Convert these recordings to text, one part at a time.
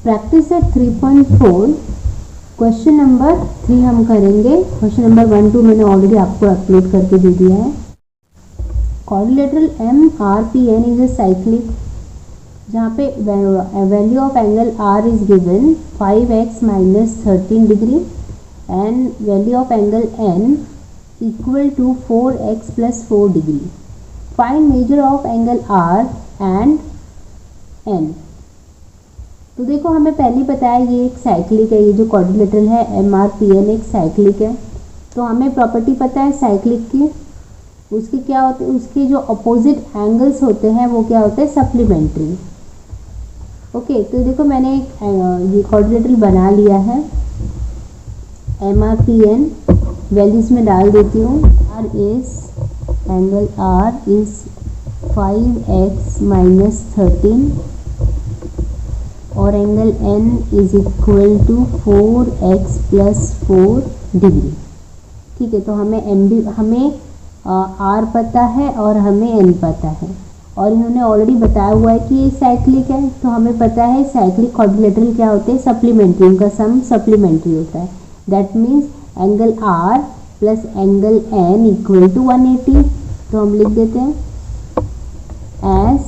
Practice set 3.4 question number 3 हम करेंगे। Question number 1 2 मैंने ऑलरेडी आपको अपलोड करके दे दिया है। Quadrilateral MRPN is a cyclic, जहाँ पे value of angle R is given 5x - 13 degree and value of angle N equal to 4x + 4 degree. Find measure of angle R and N। तो देखो, हमें पहले बताया ये एक साइक्लिक है, ये जो क्वाड्रिलेटरल है MRPN एक साइक्लिक है। तो हमें प्रॉपर्टी पता है साइक्लिक की, उसके क्या होते हैं, उसके जो अपोजिट एंगल्स होते हैं वो क्या होते हैं, सप्लीमेंट्री। ओके, तो देखो मैंने एक ये क्वाड्रिलेटरल बना लिया है MRPN, वैल्यूज में डाल देती हूँ। एंगल R इज 5x - 13 और angle N is equal to 4x + 4 degree. ठीक है, तो हमें R पता है और हमें N पता है, और इन्होंने ऑलरेडी बताया हुआ है कि ये साइक्लिक है। तो हमें पता है साइक्लिक क्वाड्रिलेटरल क्या होते हैं, सप्लीमेंट्री, उनका सम सप्लीमेंट्री होता है। That means angle R plus angle N equal to 180। तो हम लिख देते हैं as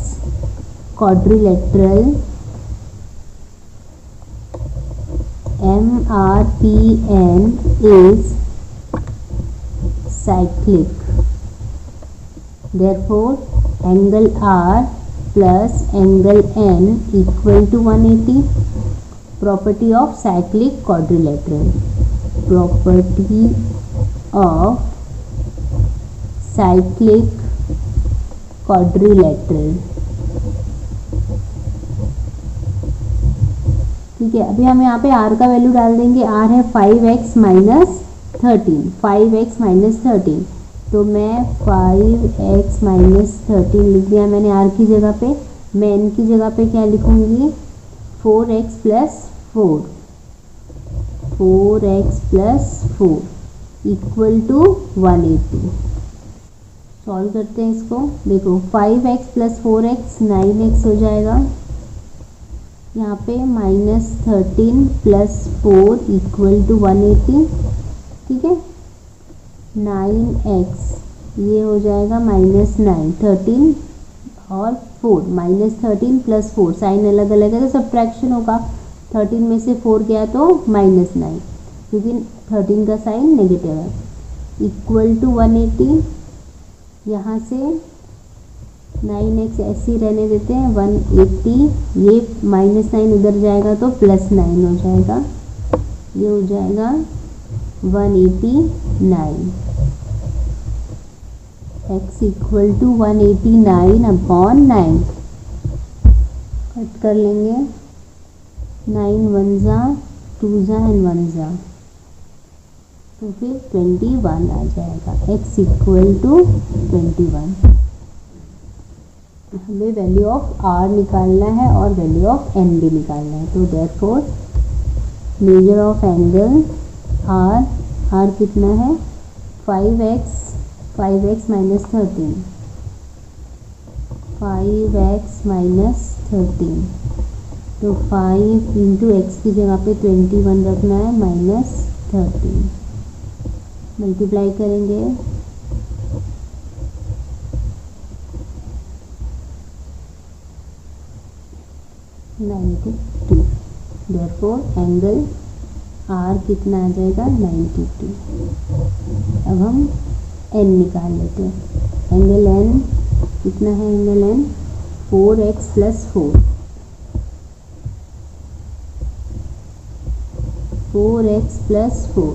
quadrilateral MRPN is cyclic. Therefore, angle R plus angle N equal to 180. Property of cyclic quadrilateral. Property of cyclic quadrilateral. ठीक है, अभी हम यहाँ पे R का वैल्यू डाल देंगे। R है 5x - 13, 5x - 13। तो मैं 5x - 13 लिख दिया मैंने R की जगह पे। मैं N की जगह पे क्या लिखूँगी, 4x + 4, 4x + 4 equal to 180। Solve करते हैं इसको। देखो 5x + 4x 9x हो जाएगा। यहाँ पे -13 + 4 इक्वल टू 180। ठीक है, 9x ये हो जाएगा -9, 13 और 4, -13 + 4, साइन अलग अलग है तो सब्ट्रैक्शन होगा। 13 में से 4 गया तो -9, क्योंकि 13 का साइन नेगेटिव है, इक्वल टू 180। यहाँ से 9x ऐसे ही रहने देते हैं, 180, ये -9 उधर जाएगा तो +9 हो जाएगा, ये हो जाएगा 189। x इक्वल टू 189/9 कट कर लेंगे। 9 1 जा 2 जा एंड 1 जा, तो फिर 21 आ जाएगा। x equal to 21। हमें वैल्यू ऑफ R निकालना है और वैल्यू ऑफ N भी निकालना है। तो therefore major of angle R कितना है, 5x - 13, 5x - 13। तो 5 इंटू x की जगह पे 21 रखना है, -13 मल्टीप्लाई करेंगे। Therefore एंगल R कितना आ जाएगा, 92। अब हम N निकाल लेते हैं। एंगल N कितना है, एंगल N 4x + 4, 4x + 4।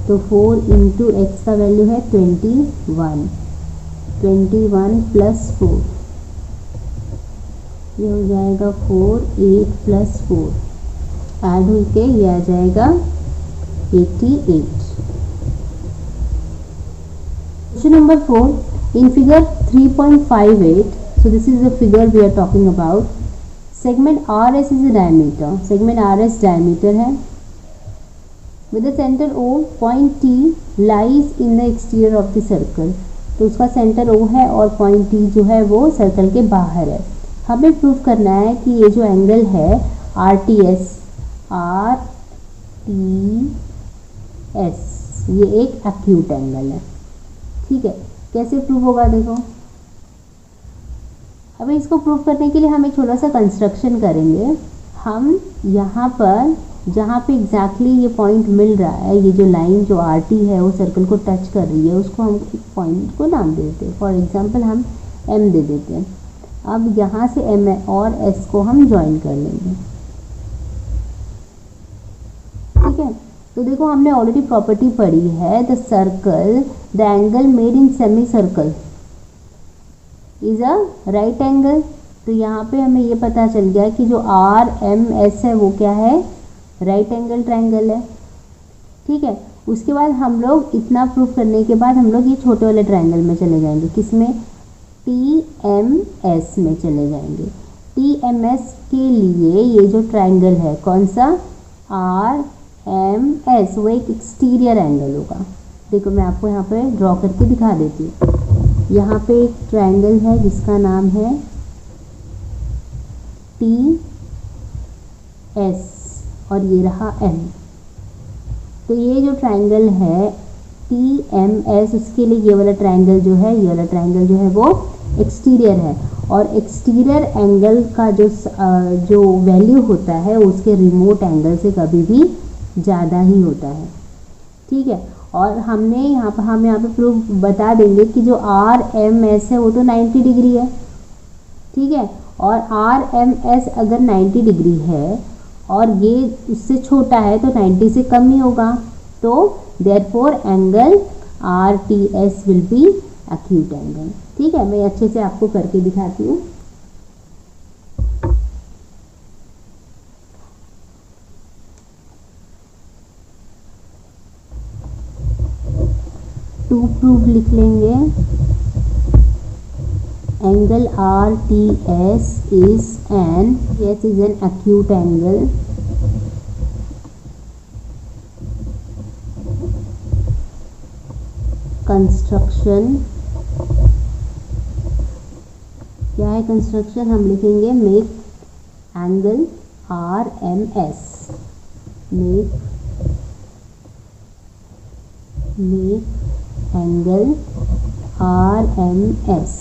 तो 4 इंटू x का वैल्यू है 21, 21 + 4, ये हो जाएगा 4, 8 + 4 ऐड होके ये आ जाएगा 88। Question number 4, in figure 3.58, so this is the figure we are talking about. Segment RS is a diameter. Segment RS diameter है, with the center O, point T lies in the exterior of the circle. तो उसका centre O है और point T जो है वो circle के बाहर है। हमें प्रूव करना है कि ये जो एंगल है RTS, ये एक एक्यूट एंगल है। ठीक है, कैसे प्रूव होगा देखो। अब इसको प्रूव करने के लिए हम एक छोटा सा कंस्ट्रक्शन करेंगे। हम यहाँ पर जहाँ पे एग्जैक्टली ये पॉइंट मिल रहा है, ये जो लाइन जो RT है वो सर्कल को टच कर रही है, उसको हम एक पॉइंट को नाम दे देते हैं। फॉर एग्जांपल हम M दे देते हैं। अब यहाँ से M और S को हम ज्वाइन कर लेंगे। ठीक है, तो देखो हमने ऑलरेडी प्रॉपर्टी पढ़ी है, the circle, the angle made in semi circle is a right angle. तो यहाँ पे हमें ये पता चल गया कि जो RMS है वो क्या है, राइट एंगल ट्रायंगल है। ठीक है, उसके बाद हम लोग इतना प्रूफ करने के बाद हम लोग ये छोटे वाले ट्रायंगल में चले जाएंगे, किसमें, TMS में चले जाएंगे। TMS के लिए ये जो ट्रायंगल है कौन सा, RMS, वो एक एक्सटीरियर एंगल होगा। देखो मैं आपको यहाँ पे ड्रॉ करके दिखा देती हूँ। यहाँ पे एक ट्रायंगल है जिसका नाम है TS और ये रहा M। तो ये जो ट्रायंगल है TMS, उसके लिए ये वाला ट्रायंगल जो है, ये वाला ट्रायंगल जो है वो एक्सटीरियर है। और एक्सटीरियर एंगल का जो वैल्यू होता है उसके रिमोट एंगल से कभी भी ज़्यादा ही होता है। ठीक है, और हम यहाँ पे प्रूफ बता देंगे कि जो RMS है वो तो 90 डिग्री है। ठीक है, और RMS अगर 90 डिग्री है और ये इससे छोटा है तो 90 से कम ही होगा, तो therefore angle RTS will be acute angle. ठीक है, मैं अच्छे से आपको करके दिखाती हूँ। टू प्रूफ लिख लेंगे, angle RTS is an acute angle construction. क्या है कंस्ट्रक्शन, हम लिखेंगे make angle RMS, make angle RMS।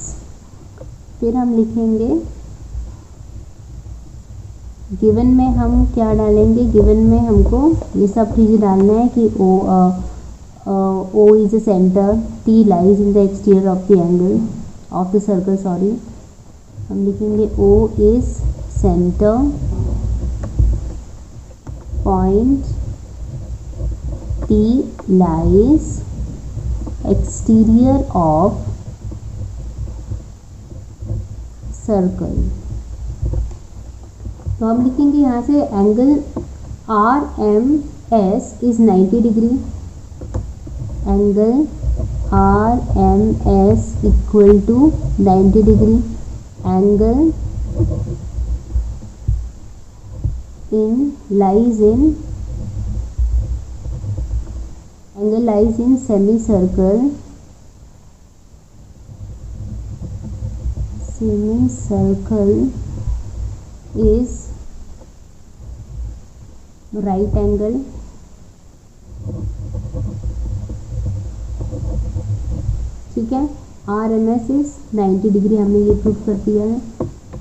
फिर हम लिखेंगे गिवन में हम क्या डालेंगे, गिवन में हमको ये सब चीज़ें डालना है कि O is a center, T lies in the exterior of the angle of the circle, sorry हम लिखेंगे O is center, point T lies exterior of circle. तो हम लिखेंगे यहाँ से angle RMS is 90 degree, angle RMS equal to 90 degree, angle lies in semi circle, is right angle। ठीक है, RMS is 90 degree, हमने ये प्रूफ कर दिया है।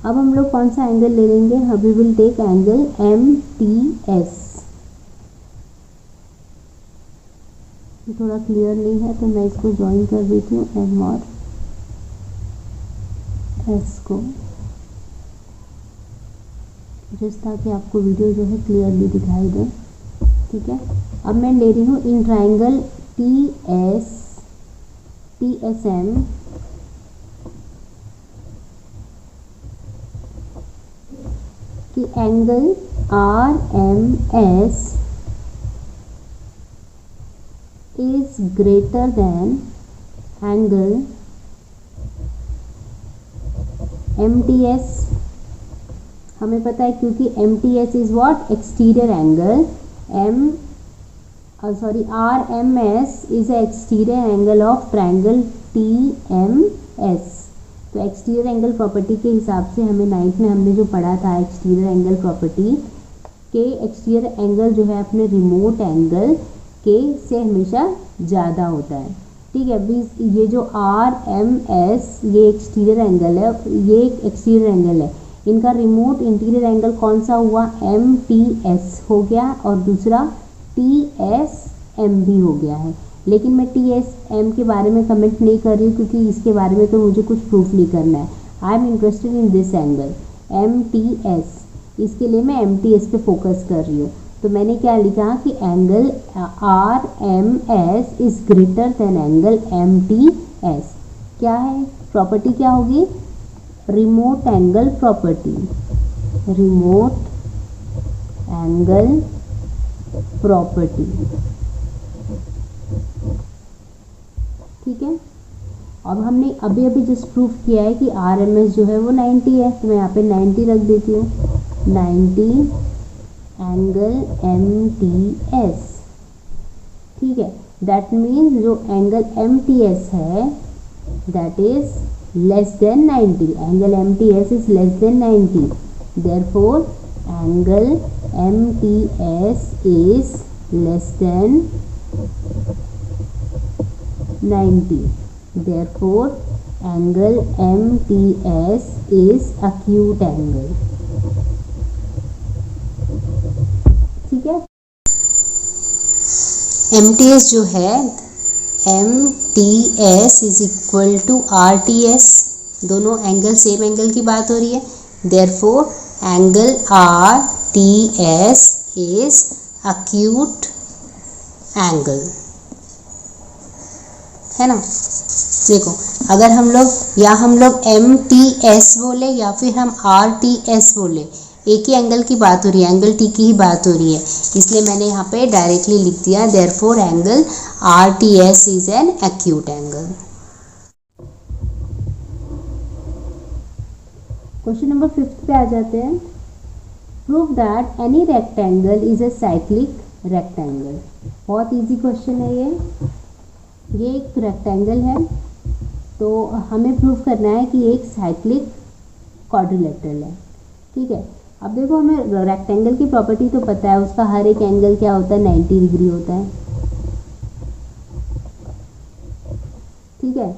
अब हम लोग कौन सा एंगल ले लेंगे, we will take angle MTS। थोड़ा क्लियर नहीं है तो मैं इसको ज्वाइन कर देती हूँ M और S को, जस्ट ताकि आपको वीडियो जो है क्लियरली दिखाई दे। ठीक है, अब मैं ले रही हूँ इन ट्रायंगल TSM कि angle RMS is greater than angle MTS। हमें पता है क्योंकि MTS is what, exterior angle, RMS is a exterior angle of triangle TMS। तो एक्सटीरियर एंगल प्रॉपर्टी के हिसाब से हमें 9th में हमने जो पढ़ा था एक्सटीरियर एंगल प्रॉपर्टी, के एक्सटीरियर एंगल जो है अपने रिमोट एंगल के से हमेशा ज़्यादा होता है। ठीक है, अभी ये जो RMS ये एक्सटीरियर एंगल है, ये एक एक्सटीरियर एंगल है, इनका रिमोट इंटीरियर एंगल कौन सा हुआ, MTS हो गया और दूसरा TSM भी हो गया है। लेकिन मैं TSM के बारे में कमेंट नहीं कर रही हूँ क्योंकि इसके बारे में तो मुझे कुछ प्रूफ नहीं करना है। I am interested in this angle MTS, इसके लिए मैं MTS पे फोकस कर रही हूँ। तो मैंने क्या लिखा कि angle RMS is greater than angle MTS। क्या है प्रॉपर्टी, क्या होगी, remote angle property, remote angle property. ठीक है, अब हमने अभी अभी जस्ट प्रूफ किया है कि RMS जो है वो 90 है, तो मैं यहाँ पे 90 रख देती हूँ, 90 एंगल MTS। ठीक है, दैट मीन्स जो एंगल MTS है that is less than 90, angle MTS is less than 90, therefore angle MTS is less than 90, therefore angle MTS is acute angle। ठीक है, MTS जो है MTS is equal to RTS, दोनों angle same angle की बात हो रही है, therefore angle RTS is acute angle, है ना। देखो अगर हम लोग MTS बोले या फिर हम RTS बोले, एक ही एंगल की बात हो रही है, एंगल T की ही बात हो रही है, इसलिए मैंने यहाँ पे डायरेक्टली लिख दिया therefore angle RTS is an acute angle. Question number 5 पे आ जाते हैं। Prove that any rectangle is a cyclic rectangle. बहुत इजी क्वेश्चन है ये एक रेक्टेंगल है, तो हमें प्रूफ करना है कि एक साइक्लिक क्वाड्रिलेटरल है। ठीक है, अब देखो हमें रेक्टेंगल की प्रॉपर्टी तो पता है, उसका हर एक एंगल क्या होता है, 90 डिग्री होता है। ठीक है,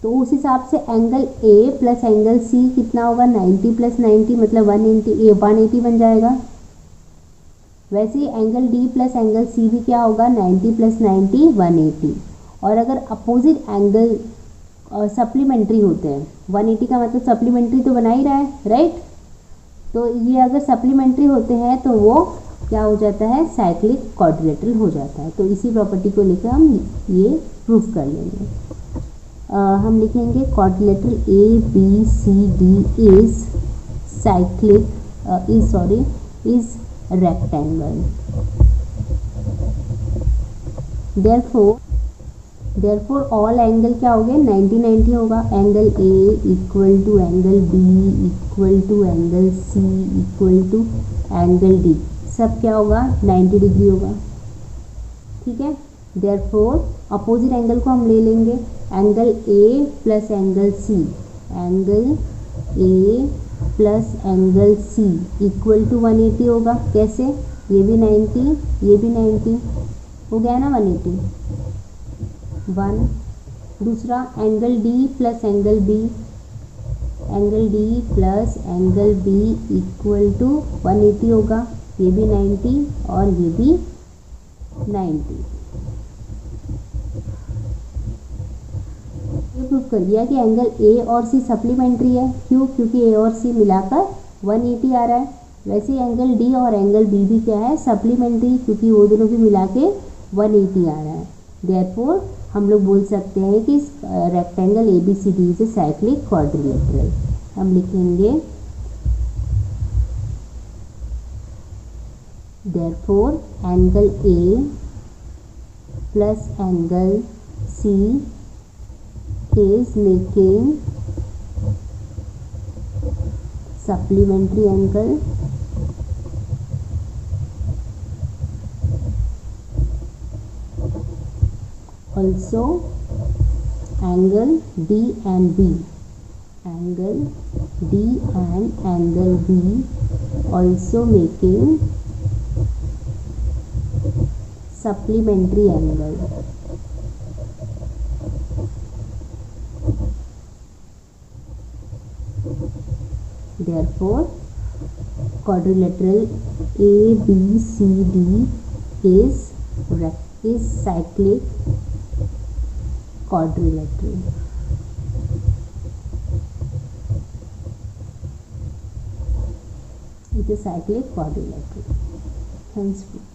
तो उस हिसाब से angle A plus angle C कितना होगा, 90 प्लस 90 मतलब 180 बन जाएगा। वैसे ही angle D plus angle C भी क्या होगा, 90 प्लस 90 180। और अगर अपोजिट एंगल सप्लीमेंट्री होते हैं, 180 का मतलब सप्लीमेंट्री तो बना ही रहा है, राइट। तो ये अगर सप्लीमेंट्री होते हैं तो वो क्या हो जाता है, साइक्लिक क्वाड्रिलेटरल हो जाता है। तो इसी प्रॉपर्टी को लेकर हम ये प्रूफ कर लेंगे। हम लिखेंगे quadrilateral ABCD is cyclic is rectangle, therefore all angle क्या हो गए, 90 90 होगा। Angle A equal to angle B equal to angle C equal to angle D, सब क्या होगा, 90 डिग्री होगा। ठीक है, देयरफॉर अपोजिट एंगल को हम ले लेंगे, angle A plus angle C, angle A plus angle C equal to 180 होगा। कैसे, ये भी 90 ये भी 90 हो गया ना, 180 1। दूसरा angle D plus angle B, angle D plus angle B equal to 180 होगा, ये भी 90 और ये भी 90। ये प्रूफ कर दिया कि एंगल A और C सप्लीमेंट्री है। क्यों, क्योंकि A और C मिलाकर 180 आ रहा है। वैसे ही एंगल D और एंगल B भी क्या है, सप्लीमेंट्री, क्योंकि वो दोनों भी मिला के 180 आ रहा है। देयरफॉर हम लोग बोल सकते हैं कि rectangle ABCD is a cyclic quadrilateral. हम लिखेंगे therefore angle A plus angle C is making supplementary angle, also angle D and B, angle D and angle B also making supplementary angle. Therefore, quadrilateral ABCD is cyclic quadrilateral. It is cyclic quadrilateral. Henceforth.